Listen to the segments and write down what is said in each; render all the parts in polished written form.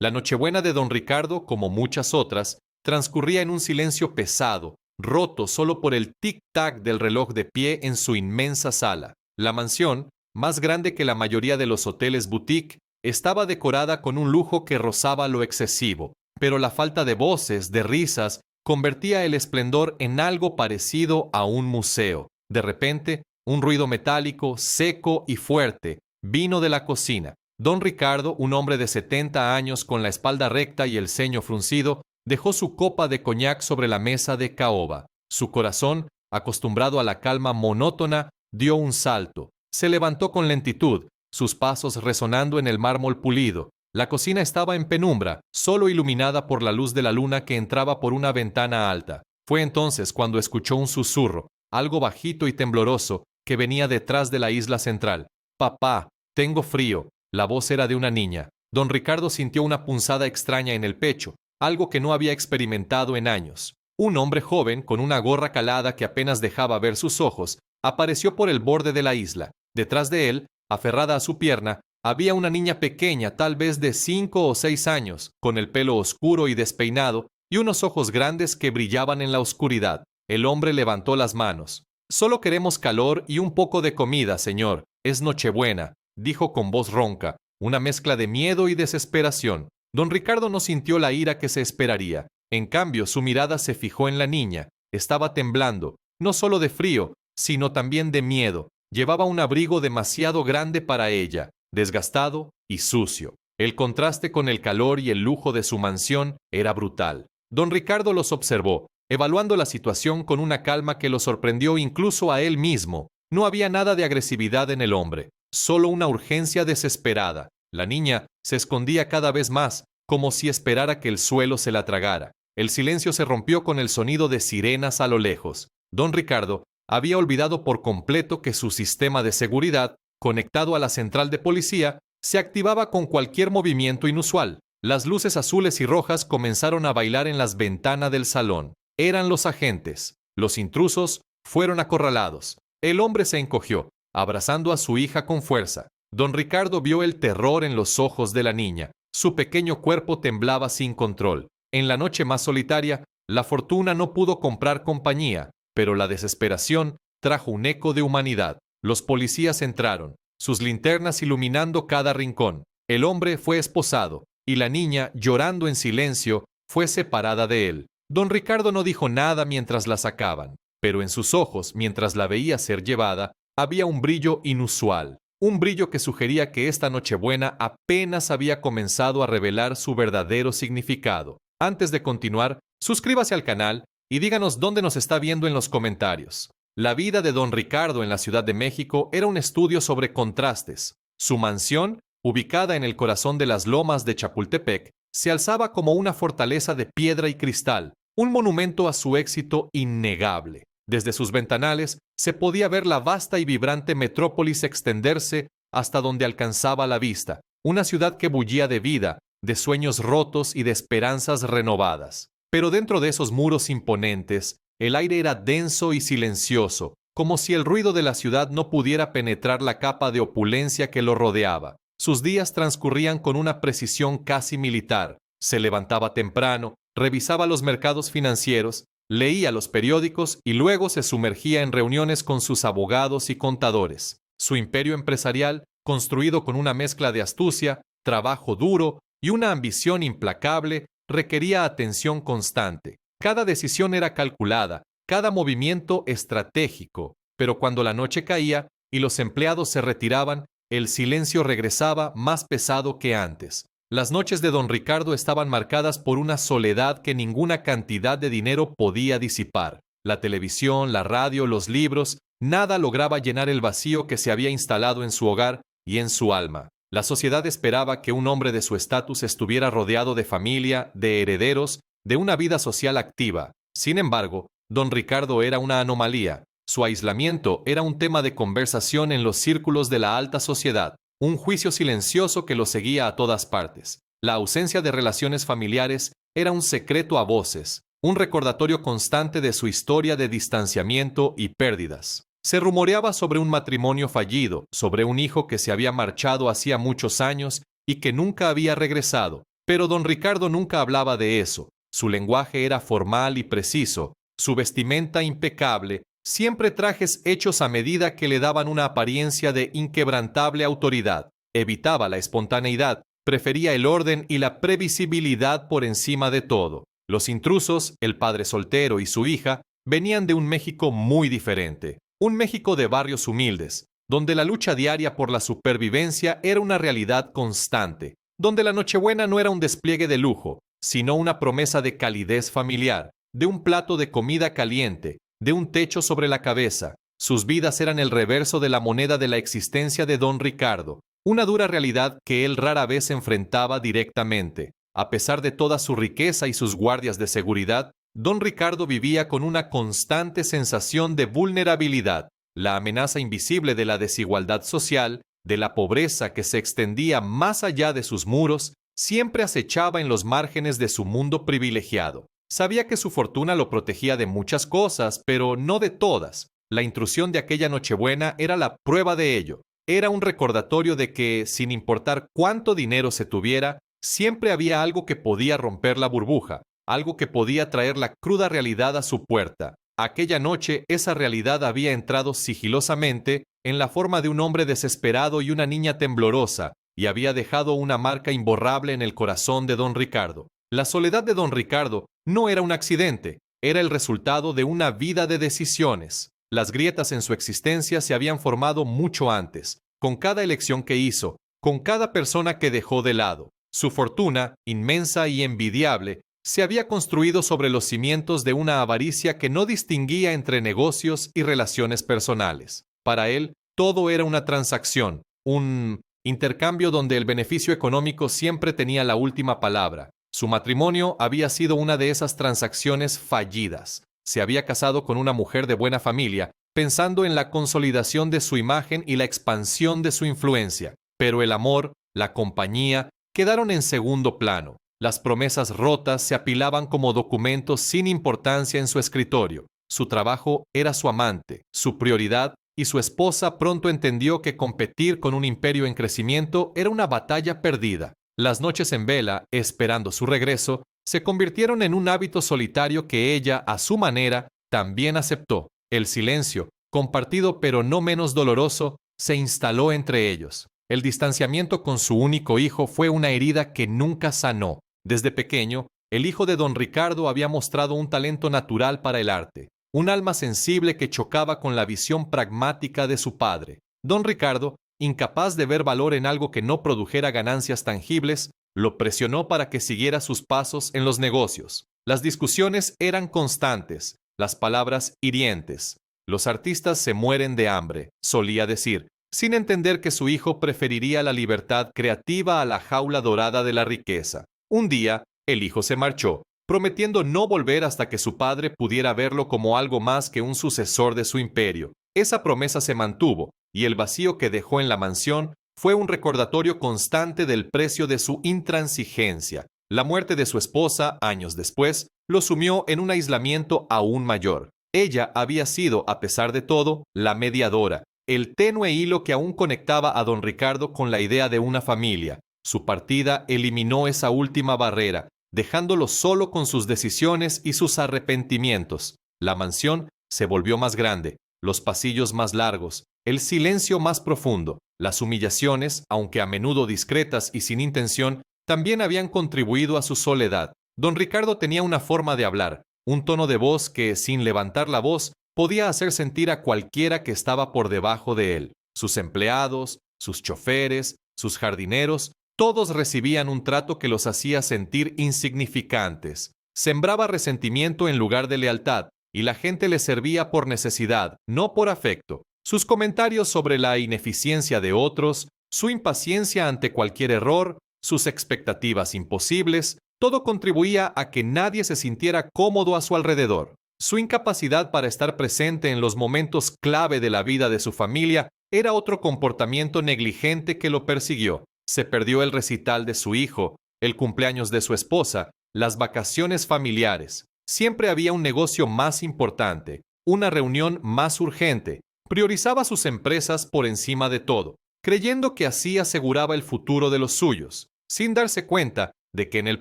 La Nochebuena de don Ricardo, como muchas otras, transcurría en un silencio pesado, roto solo por el tic-tac del reloj de pie en su inmensa sala. La mansión, más grande que la mayoría de los hoteles boutique, estaba decorada con un lujo que rozaba lo excesivo, pero la falta de voces, de risas, convertía el esplendor en algo parecido a un museo. De repente, un ruido metálico, seco y fuerte, vino de la cocina. Don Ricardo, un hombre de 70 años con la espalda recta y el ceño fruncido, dejó su copa de coñac sobre la mesa de caoba. Su corazón, acostumbrado a la calma monótona, dio un salto. Se levantó con lentitud, sus pasos resonando en el mármol pulido. La cocina estaba en penumbra, solo iluminada por la luz de la luna que entraba por una ventana alta. Fue entonces cuando escuchó un susurro, algo bajito y tembloroso, que venía detrás de la isla central. «Papá, tengo frío». La voz era de una niña. Don Ricardo sintió una punzada extraña en el pecho, algo que no había experimentado en años. Un hombre joven, con una gorra calada que apenas dejaba ver sus ojos, apareció por el borde de la isla. Detrás de él, aferrada a su pierna, había una niña pequeña, tal vez de 5 o 6 años, con el pelo oscuro y despeinado, y unos ojos grandes que brillaban en la oscuridad. El hombre levantó las manos. «Solo queremos calor y un poco de comida, señor. Es Nochebuena», dijo con voz ronca, una mezcla de miedo y desesperación. Don Ricardo no sintió la ira que se esperaría. En cambio, su mirada se fijó en la niña. Estaba temblando, no solo de frío, sino también de miedo. Llevaba un abrigo demasiado grande para ella, desgastado y sucio. El contraste con el calor y el lujo de su mansión era brutal. Don Ricardo los observó, evaluando la situación con una calma que lo sorprendió incluso a él mismo. No había nada de agresividad en el hombre, solo una urgencia desesperada. La niña se escondía cada vez más, como si esperara que el suelo se la tragara. El silencio se rompió con el sonido de sirenas a lo lejos. Don Ricardo había olvidado por completo que su sistema de seguridad, conectado a la central de policía, se activaba con cualquier movimiento inusual. Las luces azules y rojas comenzaron a bailar en las ventanas del salón. Eran los agentes. Los intrusos fueron acorralados. El hombre se encogió, abrazando a su hija con fuerza. Don Ricardo vio el terror en los ojos de la niña. Su pequeño cuerpo temblaba sin control. En la noche más solitaria, la fortuna no pudo comprar compañía, pero la desesperación trajo un eco de humanidad. Los policías entraron, sus linternas iluminando cada rincón. El hombre fue esposado, y la niña, llorando en silencio, fue separada de él. Don Ricardo no dijo nada mientras la sacaban, pero en sus ojos, mientras la veía ser llevada, había un brillo inusual. Un brillo que sugería que esta Nochebuena apenas había comenzado a revelar su verdadero significado. Antes de continuar, suscríbase al canal y díganos dónde nos está viendo en los comentarios. La vida de don Ricardo en la Ciudad de México era un estudio sobre contrastes. Su mansión, ubicada en el corazón de las lomas de Chapultepec, se alzaba como una fortaleza de piedra y cristal, un monumento a su éxito innegable. Desde sus ventanales se podía ver la vasta y vibrante metrópolis extenderse hasta donde alcanzaba la vista, una ciudad que bullía de vida, de sueños rotos y de esperanzas renovadas. Pero dentro de esos muros imponentes, el aire era denso y silencioso, como si el ruido de la ciudad no pudiera penetrar la capa de opulencia que lo rodeaba. Sus días transcurrían con una precisión casi militar. Se levantaba temprano, revisaba los mercados financieros, leía los periódicos y luego se sumergía en reuniones con sus abogados y contadores. Su imperio empresarial, construido con una mezcla de astucia, trabajo duro y una ambición implacable, requería atención constante. Cada decisión era calculada, cada movimiento estratégico, pero cuando la noche caía y los empleados se retiraban, el silencio regresaba más pesado que antes. Las noches de don Ricardo estaban marcadas por una soledad que ninguna cantidad de dinero podía disipar. La televisión, la radio, los libros, nada lograba llenar el vacío que se había instalado en su hogar y en su alma. La sociedad esperaba que un hombre de su estatus estuviera rodeado de familia, de herederos, de una vida social activa. Sin embargo, don Ricardo era una anomalía. Su aislamiento era un tema de conversación en los círculos de la alta sociedad, un juicio silencioso que lo seguía a todas partes. La ausencia de relaciones familiares era un secreto a voces, un recordatorio constante de su historia de distanciamiento y pérdidas. Se rumoreaba sobre un matrimonio fallido, sobre un hijo que se había marchado hacía muchos años y que nunca había regresado. Pero don Ricardo nunca hablaba de eso. Su lenguaje era formal y preciso, su vestimenta impecable, siempre trajes hechos a medida que le daban una apariencia de inquebrantable autoridad. Evitaba la espontaneidad, prefería el orden y la previsibilidad por encima de todo. Los intrusos, el padre soltero y su hija, venían de un México muy diferente. Un México de barrios humildes, donde la lucha diaria por la supervivencia era una realidad constante, donde la Nochebuena no era un despliegue de lujo, sino una promesa de calidez familiar, de un plato de comida caliente, de un techo sobre la cabeza. Sus vidas eran el reverso de la moneda de la existencia de don Ricardo, una dura realidad que él rara vez enfrentaba directamente. A pesar de toda su riqueza y sus guardias de seguridad, don Ricardo vivía con una constante sensación de vulnerabilidad, la amenaza invisible de la desigualdad social, de la pobreza que se extendía más allá de sus muros, siempre acechaba en los márgenes de su mundo privilegiado. Sabía que su fortuna lo protegía de muchas cosas, pero no de todas. La intrusión de aquella Nochebuena era la prueba de ello. Era un recordatorio de que, sin importar cuánto dinero se tuviera, siempre había algo que podía romper la burbuja, algo que podía traer la cruda realidad a su puerta. Aquella noche esa realidad había entrado sigilosamente en la forma de un hombre desesperado y una niña temblorosa, y había dejado una marca imborrable en el corazón de don Ricardo. La soledad de don Ricardo no era un accidente, era el resultado de una vida de decisiones. Las grietas en su existencia se habían formado mucho antes, con cada elección que hizo, con cada persona que dejó de lado. Su fortuna, inmensa y envidiable, se había construido sobre los cimientos de una avaricia que no distinguía entre negocios y relaciones personales. Para él, todo era una transacción, un intercambio donde el beneficio económico siempre tenía la última palabra. Su matrimonio había sido una de esas transacciones fallidas. Se había casado con una mujer de buena familia, pensando en la consolidación de su imagen y la expansión de su influencia. Pero el amor, la compañía, quedaron en segundo plano. Las promesas rotas se apilaban como documentos sin importancia en su escritorio. Su trabajo era su amante, su prioridad, y su esposa pronto entendió que competir con un imperio en crecimiento era una batalla perdida. Las noches en vela, esperando su regreso, se convirtieron en un hábito solitario que ella, a su manera, también aceptó. El silencio, compartido pero no menos doloroso, se instaló entre ellos. El distanciamiento con su único hijo fue una herida que nunca sanó. Desde pequeño, el hijo de don Ricardo había mostrado un talento natural para el arte, un alma sensible que chocaba con la visión pragmática de su padre. Don Ricardo, incapaz de ver valor en algo que no produjera ganancias tangibles, lo presionó para que siguiera sus pasos en los negocios. Las discusiones eran constantes, las palabras hirientes. Los artistas se mueren de hambre, solía decir, sin entender que su hijo preferiría la libertad creativa a la jaula dorada de la riqueza. Un día, el hijo se marchó, prometiendo no volver hasta que su padre pudiera verlo como algo más que un sucesor de su imperio. Esa promesa se mantuvo, y el vacío que dejó en la mansión fue un recordatorio constante del precio de su intransigencia. La muerte de su esposa, años después, lo sumió en un aislamiento aún mayor. Ella había sido, a pesar de todo, la mediadora, el tenue hilo que aún conectaba a don Ricardo con la idea de una familia. Su partida eliminó esa última barrera, dejándolo solo con sus decisiones y sus arrepentimientos. La mansión se volvió más grande, los pasillos más largos, el silencio más profundo. Las humillaciones, aunque a menudo discretas y sin intención, también habían contribuido a su soledad. Don Ricardo tenía una forma de hablar, un tono de voz que, sin levantar la voz, podía hacer sentir a cualquiera que estaba por debajo de él. Sus empleados, sus choferes, sus jardineros, todos recibían un trato que los hacía sentir insignificantes. Sembraba resentimiento en lugar de lealtad, y la gente le servía por necesidad, no por afecto. Sus comentarios sobre la ineficiencia de otros, su impaciencia ante cualquier error, sus expectativas imposibles, todo contribuía a que nadie se sintiera cómodo a su alrededor. Su incapacidad para estar presente en los momentos clave de la vida de su familia era otro comportamiento negligente que lo persiguió. Se perdió el recital de su hijo, el cumpleaños de su esposa, las vacaciones familiares. Siempre había un negocio más importante, una reunión más urgente. Priorizaba sus empresas por encima de todo, creyendo que así aseguraba el futuro de los suyos. Sin darse cuenta, de que en el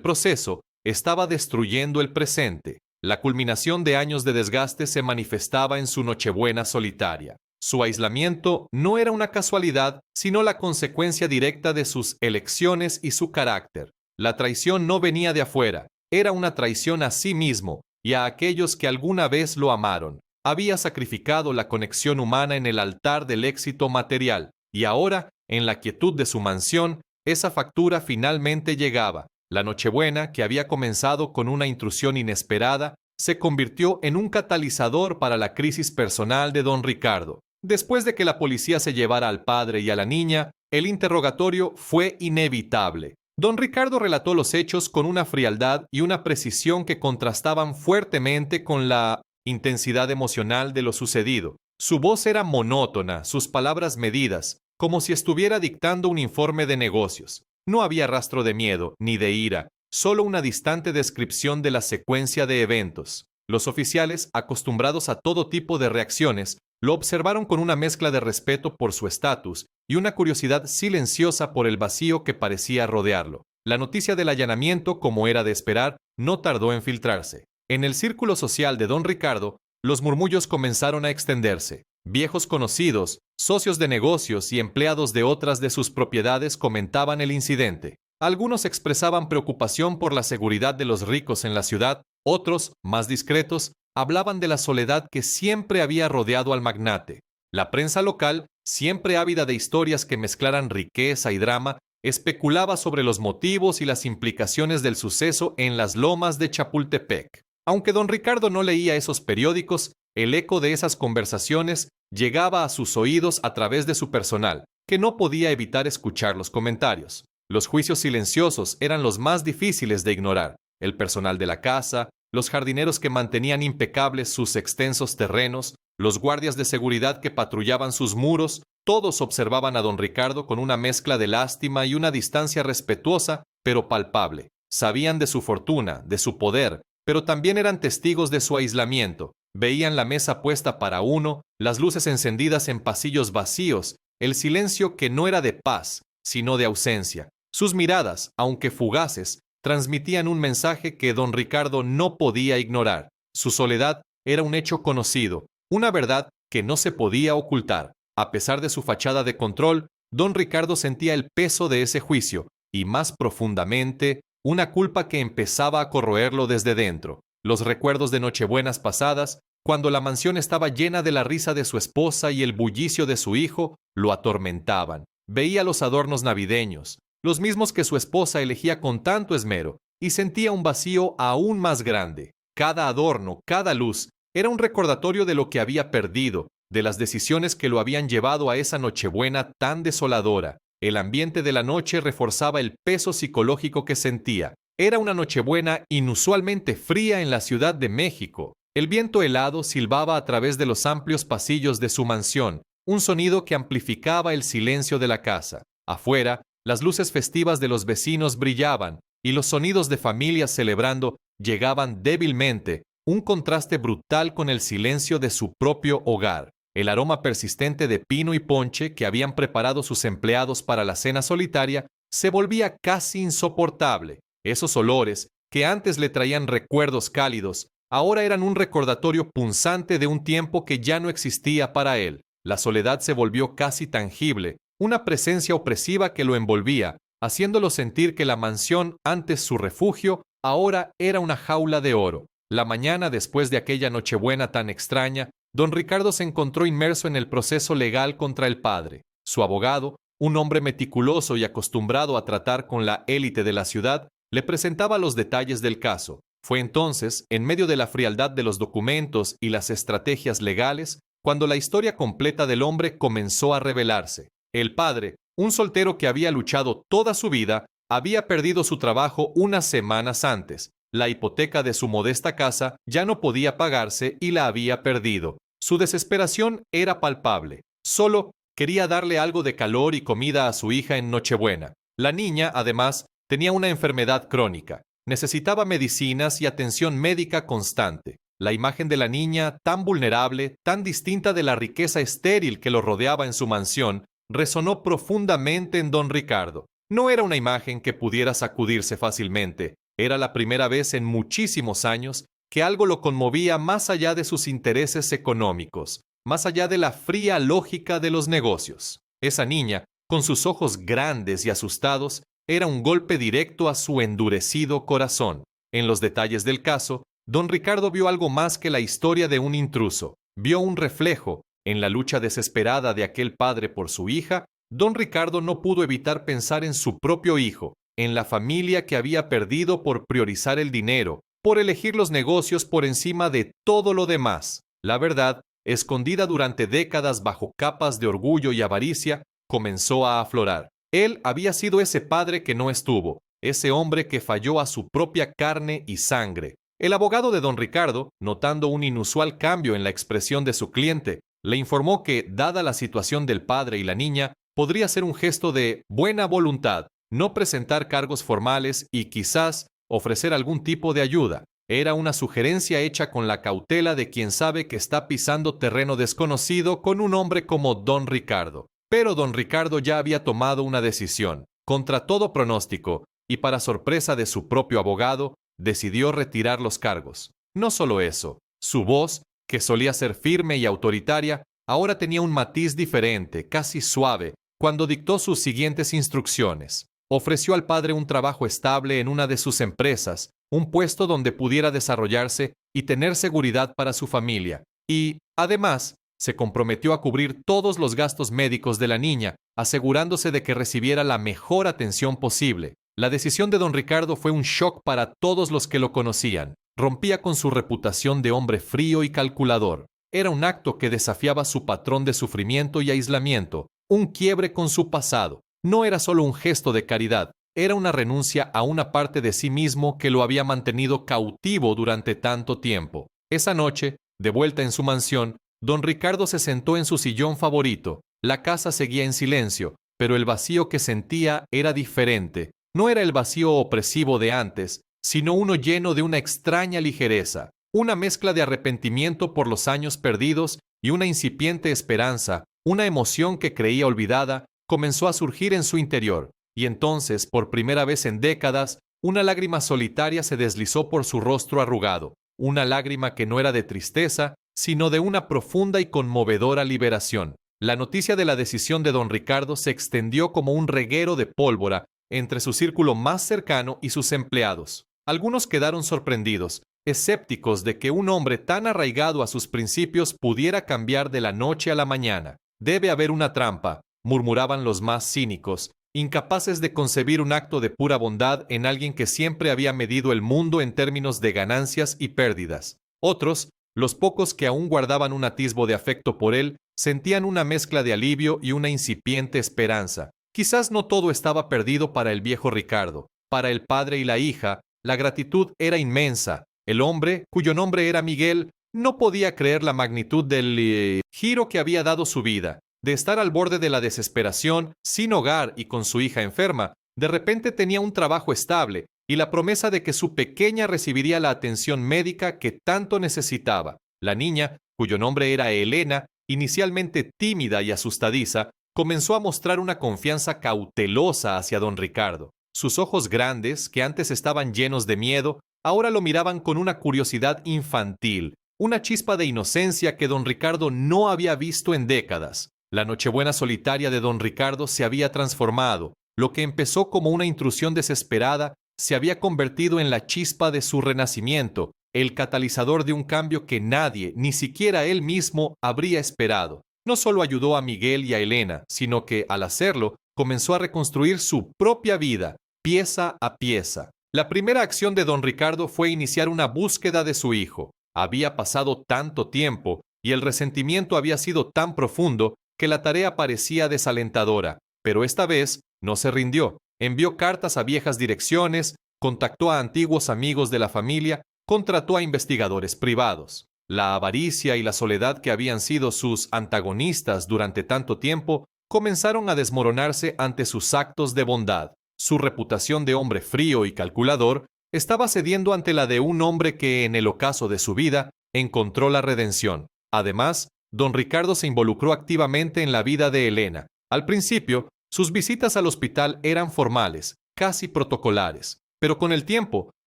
proceso estaba destruyendo el presente. La culminación de años de desgaste se manifestaba en su Nochebuena solitaria. Su aislamiento no era una casualidad, sino la consecuencia directa de sus elecciones y su carácter. La traición no venía de afuera, era una traición a sí mismo y a aquellos que alguna vez lo amaron. Había sacrificado la conexión humana en el altar del éxito material, y ahora, en la quietud de su mansión, esa factura finalmente llegaba. La Nochebuena, que había comenzado con una intrusión inesperada, se convirtió en un catalizador para la crisis personal de don Ricardo. Después de que la policía se llevara al padre y a la niña, el interrogatorio fue inevitable. Don Ricardo relató los hechos con una frialdad y una precisión que contrastaban fuertemente con la intensidad emocional de lo sucedido. Su voz era monótona, sus palabras medidas, como si estuviera dictando un informe de negocios. No había rastro de miedo, ni de ira, solo una distante descripción de la secuencia de eventos. Los oficiales, acostumbrados a todo tipo de reacciones, lo observaron con una mezcla de respeto por su estatus y una curiosidad silenciosa por el vacío que parecía rodearlo. La noticia del allanamiento, como era de esperar, no tardó en filtrarse. En el círculo social de don Ricardo, los murmullos comenzaron a extenderse. Viejos conocidos, socios de negocios y empleados de otras de sus propiedades comentaban el incidente. Algunos expresaban preocupación por la seguridad de los ricos en la ciudad, otros, más discretos, hablaban de la soledad que siempre había rodeado al magnate. La prensa local, siempre ávida de historias que mezclaran riqueza y drama, especulaba sobre los motivos y las implicaciones del suceso en las lomas de Chapultepec. Aunque don Ricardo no leía esos periódicos, el eco de esas conversaciones llegaba a sus oídos a través de su personal, que no podía evitar escuchar los comentarios. Los juicios silenciosos eran los más difíciles de ignorar. El personal de la casa, los jardineros que mantenían impecables sus extensos terrenos, los guardias de seguridad que patrullaban sus muros, todos observaban a don Ricardo con una mezcla de lástima y una distancia respetuosa, pero palpable. Sabían de su fortuna, de su poder, pero también eran testigos de su aislamiento. Veían la mesa puesta para uno, las luces encendidas en pasillos vacíos, el silencio que no era de paz, sino de ausencia. Sus miradas, aunque fugaces, transmitían un mensaje que don Ricardo no podía ignorar. Su soledad era un hecho conocido, una verdad que no se podía ocultar. A pesar de su fachada de control, don Ricardo sentía el peso de ese juicio, y más profundamente, una culpa que empezaba a corroerlo desde dentro. Los recuerdos de Nochebuenas pasadas, cuando la mansión estaba llena de la risa de su esposa y el bullicio de su hijo, lo atormentaban. Veía los adornos navideños, los mismos que su esposa elegía con tanto esmero, y sentía un vacío aún más grande. Cada adorno, cada luz, era un recordatorio de lo que había perdido, de las decisiones que lo habían llevado a esa Nochebuena tan desoladora. El ambiente de la noche reforzaba el peso psicológico que sentía. Era una Nochebuena inusualmente fría en la Ciudad de México. El viento helado silbaba a través de los amplios pasillos de su mansión, un sonido que amplificaba el silencio de la casa. Afuera, las luces festivas de los vecinos brillaban y los sonidos de familias celebrando llegaban débilmente, un contraste brutal con el silencio de su propio hogar. El aroma persistente de pino y ponche que habían preparado sus empleados para la cena solitaria se volvía casi insoportable. Esos olores, que antes le traían recuerdos cálidos, ahora eran un recordatorio punzante de un tiempo que ya no existía para él. La soledad se volvió casi tangible, una presencia opresiva que lo envolvía, haciéndolo sentir que la mansión, antes su refugio, ahora era una jaula de oro. La mañana después de aquella Nochebuena tan extraña, don Ricardo se encontró inmerso en el proceso legal contra el padre. Su abogado, un hombre meticuloso y acostumbrado a tratar con la élite de la ciudad, le presentaba los detalles del caso. Fue entonces, en medio de la frialdad de los documentos y las estrategias legales, cuando la historia completa del hombre comenzó a revelarse. El padre, un soltero que había luchado toda su vida, había perdido su trabajo unas semanas antes. La hipoteca de su modesta casa ya no podía pagarse y la había perdido. Su desesperación era palpable. Solo quería darle algo de calor y comida a su hija en Nochebuena. La niña, además, tenía una enfermedad crónica. Necesitaba medicinas y atención médica constante. La imagen de la niña, tan vulnerable, tan distinta de la riqueza estéril que lo rodeaba en su mansión, resonó profundamente en don Ricardo. No era una imagen que pudiera sacudirse fácilmente. Era la primera vez en muchísimos años que algo lo conmovía más allá de sus intereses económicos, más allá de la fría lógica de los negocios. Esa niña, con sus ojos grandes y asustados, era un golpe directo a su endurecido corazón. En los detalles del caso, don Ricardo vio algo más que la historia de un intruso. Vio un reflejo. En la lucha desesperada de aquel padre por su hija, don Ricardo no pudo evitar pensar en su propio hijo, en la familia que había perdido por priorizar el dinero, por elegir los negocios por encima de todo lo demás. La verdad, escondida durante décadas bajo capas de orgullo y avaricia, comenzó a aflorar. Él había sido ese padre que no estuvo, ese hombre que falló a su propia carne y sangre. El abogado de don Ricardo, notando un inusual cambio en la expresión de su cliente, le informó que, dada la situación del padre y la niña, podría ser un gesto de buena voluntad, no presentar cargos formales y quizás ofrecer algún tipo de ayuda. Era una sugerencia hecha con la cautela de quien sabe que está pisando terreno desconocido con un hombre como don Ricardo. Pero don Ricardo ya había tomado una decisión. Contra todo pronóstico, y para sorpresa de su propio abogado, decidió retirar los cargos. No solo eso, su voz, que solía ser firme y autoritaria, ahora tenía un matiz diferente, casi suave, cuando dictó sus siguientes instrucciones. Ofreció al padre un trabajo estable en una de sus empresas, un puesto donde pudiera desarrollarse y tener seguridad para su familia. Y, además, se comprometió a cubrir todos los gastos médicos de la niña, asegurándose de que recibiera la mejor atención posible. La decisión de don Ricardo fue un shock para todos los que lo conocían. Rompía con su reputación de hombre frío y calculador. Era un acto que desafiaba su patrón de sufrimiento y aislamiento, un quiebre con su pasado. No era solo un gesto de caridad, era una renuncia a una parte de sí mismo que lo había mantenido cautivo durante tanto tiempo. Esa noche, de vuelta en su mansión, don Ricardo se sentó en su sillón favorito. La casa seguía en silencio, pero el vacío que sentía era diferente. No era el vacío opresivo de antes, sino uno lleno de una extraña ligereza, una mezcla de arrepentimiento por los años perdidos y una incipiente esperanza, una emoción que creía olvidada, comenzó a surgir en su interior, y entonces, por primera vez en décadas, una lágrima solitaria se deslizó por su rostro arrugado, una lágrima que no era de tristeza, sino de una profunda y conmovedora liberación. La noticia de la decisión de don Ricardo se extendió como un reguero de pólvora entre su círculo más cercano y sus empleados. Algunos quedaron sorprendidos, escépticos de que un hombre tan arraigado a sus principios pudiera cambiar de la noche a la mañana. Debe haber una trampa, murmuraban los más cínicos, incapaces de concebir un acto de pura bondad en alguien que siempre había medido el mundo en términos de ganancias y pérdidas. Otros, los pocos que aún guardaban un atisbo de afecto por él, sentían una mezcla de alivio y una incipiente esperanza. Quizás no todo estaba perdido para el viejo Ricardo. Para el padre y la hija, la gratitud era inmensa. El hombre, cuyo nombre era Miguel, no podía creer la magnitud del giro que había dado su vida. De estar al borde de la desesperación, sin hogar y con su hija enferma, de repente tenía un trabajo estable y la promesa de que su pequeña recibiría la atención médica que tanto necesitaba. La niña, cuyo nombre era Elena, inicialmente tímida y asustadiza, comenzó a mostrar una confianza cautelosa hacia don Ricardo. Sus ojos grandes, que antes estaban llenos de miedo, ahora lo miraban con una curiosidad infantil, una chispa de inocencia que don Ricardo no había visto en décadas. La Nochebuena solitaria de don Ricardo se había transformado. Lo que empezó como una intrusión desesperada se había convertido en la chispa de su renacimiento, el catalizador de un cambio que nadie, ni siquiera él mismo, habría esperado. No solo ayudó a Miguel y a Elena, sino que, al hacerlo, comenzó a reconstruir su propia vida, pieza a pieza. La primera acción de don Ricardo fue iniciar una búsqueda de su hijo. Había pasado tanto tiempo y el resentimiento había sido tan profundo que la tarea parecía desalentadora, pero esta vez no se rindió. Envió cartas a viejas direcciones, contactó a antiguos amigos de la familia, contrató a investigadores privados. La avaricia y la soledad que habían sido sus antagonistas durante tanto tiempo comenzaron a desmoronarse ante sus actos de bondad. Su reputación de hombre frío y calculador estaba cediendo ante la de un hombre que, en el ocaso de su vida, encontró la redención. Además, don Ricardo se involucró activamente en la vida de Elena. Al principio, Sus visitas al hospital eran formales, casi protocolares, pero con el tiempo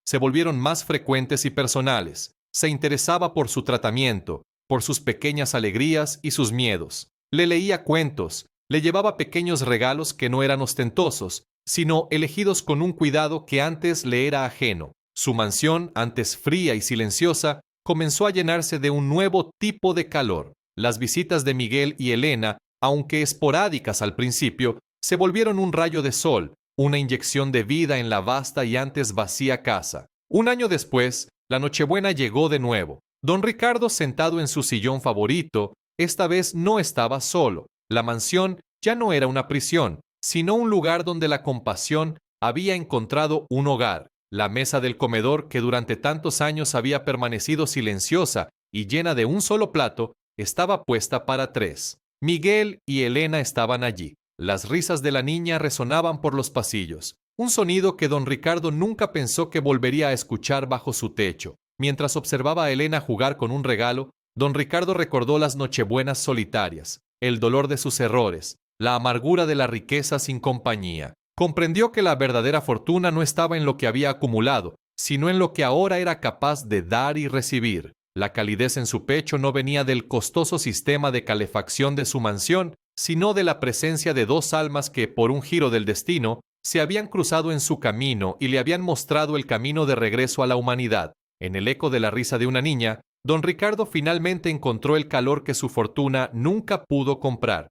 se volvieron más frecuentes y personales. Se interesaba por su tratamiento, por sus pequeñas alegrías y sus miedos. Le leía cuentos, le llevaba pequeños regalos que no eran ostentosos, sino elegidos con un cuidado que antes le era ajeno. Su mansión, antes fría y silenciosa, comenzó a llenarse de un nuevo tipo de calor. Las visitas de Miguel y Elena, aunque esporádicas al principio, se volvieron un rayo de sol, una inyección de vida en la vasta y antes vacía casa. Un año después, la Nochebuena llegó de nuevo. Don Ricardo, sentado en su sillón favorito, esta vez no estaba solo. La mansión ya no era una prisión, sino un lugar donde la compasión había encontrado un hogar. La mesa del comedor, que durante tantos años había permanecido silenciosa y llena de un solo plato, estaba puesta para 3. Miguel y Elena estaban allí. Las risas de la niña resonaban por los pasillos, un sonido que don Ricardo nunca pensó que volvería a escuchar bajo su techo. Mientras observaba a Elena jugar con un regalo, don Ricardo recordó las nochebuenas solitarias, el dolor de sus errores, la amargura de la riqueza sin compañía. Comprendió que la verdadera fortuna no estaba en lo que había acumulado, sino en lo que ahora era capaz de dar y recibir. La calidez en su pecho no venía del costoso sistema de calefacción de su mansión, sino de la presencia de 2 almas que, por un giro del destino, se habían cruzado en su camino y le habían mostrado el camino de regreso a la humanidad. En el eco de la risa de una niña, don Ricardo finalmente encontró el calor que su fortuna nunca pudo comprar.